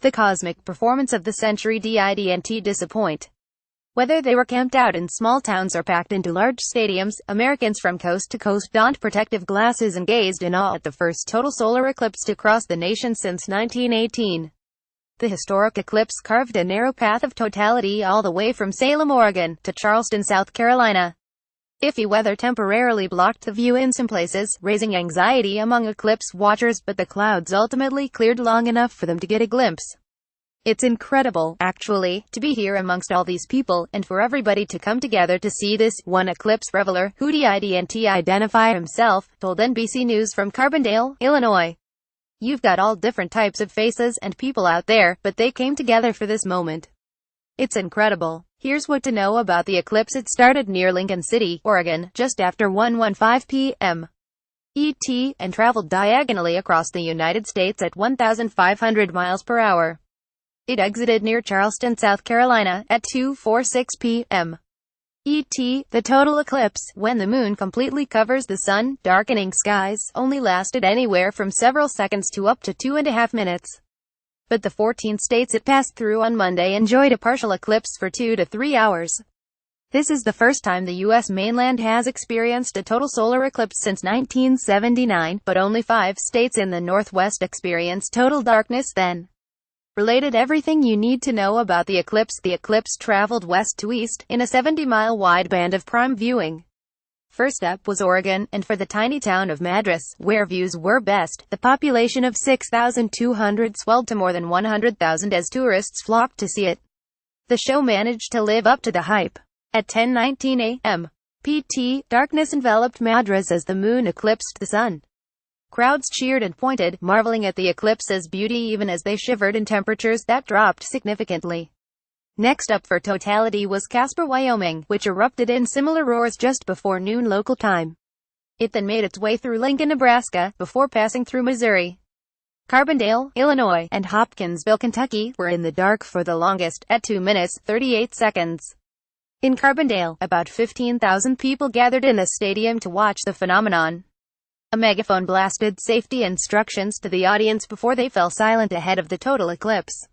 The cosmic performance of the century didn't disappoint. Whether they were camped out in small towns or packed into large stadiums, Americans from coast to coast donned protective glasses and gazed in awe at the first total solar eclipse to cross the nation since 1918. The historic eclipse carved a narrow path of totality all the way from Salem, Oregon, to Charleston, South Carolina. Iffy weather temporarily blocked the view in some places, raising anxiety among eclipse watchers, but the clouds ultimately cleared long enough for them to get a glimpse. It's incredible, actually, to be here amongst all these people, and for everybody to come together to see this, one eclipse reveler, who didn't identify himself, told NBC News from Carbondale, Illinois. You've got all different types of faces and people out there, but they came together for this moment. It's incredible. Here's what to know about the eclipse. It started near Lincoln City, Oregon, just after 1:15 p.m. ET, and traveled diagonally across the United States at 1,500 miles per hour. It exited near Charleston, South Carolina, at 2:46 p.m. ET. The total eclipse, when the moon completely covers the sun, darkening skies, only lasted anywhere from several seconds to up to 2.5 minutes. But the 14 states it passed through on Monday enjoyed a partial eclipse for 2 to 3 hours. This is the first time the U.S. mainland has experienced a total solar eclipse since 1979, but only 5 states in the Northwest experienced total darkness then. Related everything you need to know about the eclipse. The eclipse traveled west to east, in a 70-mile wide band of prime viewing. First up was Oregon, and for the tiny town of Madras, where views were best, the population of 6,200 swelled to more than 100,000 as tourists flocked to see it. The show managed to live up to the hype. At 10:19 a.m. PT, darkness enveloped Madras as the moon eclipsed the sun. Crowds cheered and pointed, marveling at the eclipse's beauty even as they shivered in temperatures that dropped significantly. Next up for totality was Casper, Wyoming, which erupted in similar roars just before noon local time. It then made its way through Lincoln, Nebraska, before passing through Missouri. Carbondale, Illinois, and Hopkinsville, Kentucky, were in the dark for the longest, at 2 minutes, 38 seconds. In Carbondale, about 15,000 people gathered in the stadium to watch the phenomenon. A megaphone blasted safety instructions to the audience before they fell silent ahead of the total eclipse.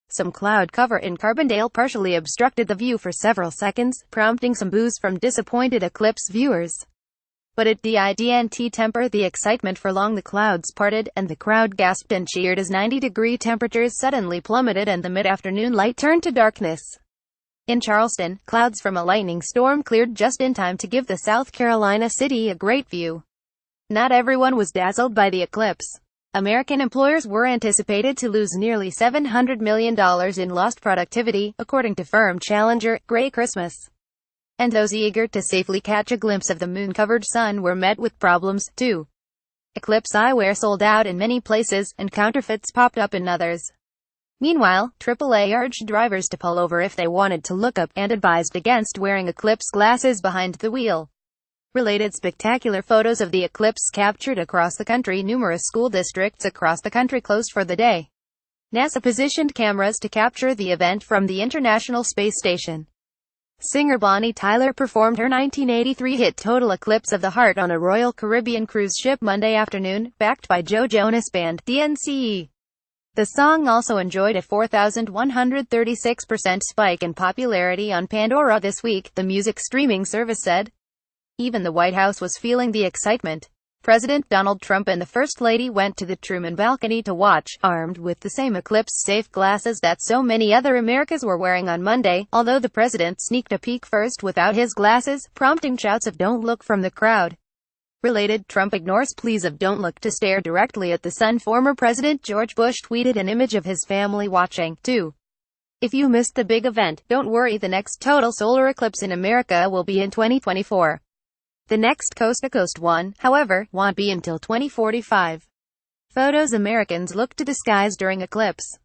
Some cloud cover in Carbondale partially obstructed the view for several seconds, prompting some boos from disappointed eclipse viewers. But it didn't temper the excitement for long. The clouds parted, and the crowd gasped and cheered as 90-degree temperatures suddenly plummeted and the mid-afternoon light turned to darkness. In Charleston, clouds from a lightning storm cleared just in time to give the South Carolina city a great view. Not everyone was dazzled by the eclipse. American employers were anticipated to lose nearly $700 million in lost productivity, according to firm challenger, Gray Christmas. And those eager to safely catch a glimpse of the moon-covered sun were met with problems, too. Eclipse eyewear sold out in many places, and counterfeits popped up in others. Meanwhile, AAA urged drivers to pull over if they wanted to look up, and advised against wearing eclipse glasses behind the wheel. Related spectacular photos of the eclipse captured across the country. Numerous school districts across the country closed for the day. NASA positioned cameras to capture the event from the International Space Station. Singer Bonnie Tyler performed her 1983 hit Total Eclipse of the Heart on a Royal Caribbean cruise ship Monday afternoon, backed by Joe Jonas Band, DNCE. The song also enjoyed a 4,136% spike in popularity on Pandora this week, the music streaming service said. Even the White House was feeling the excitement. President Donald Trump and the First Lady went to the Truman balcony to watch, armed with the same eclipse-safe glasses that so many other Americans were wearing on Monday, although the president sneaked a peek first without his glasses, prompting shouts of "Don't look" from the crowd. Related, Trump ignores pleas of "Don't look" to stare directly at the sun. Former President George Bush tweeted an image of his family watching, too. If you missed the big event, don't worry, the next total solar eclipse in America will be in 2024. The next coast-to-coast one, however, won't be until 2045. Photos. Americans look to the skies during eclipse.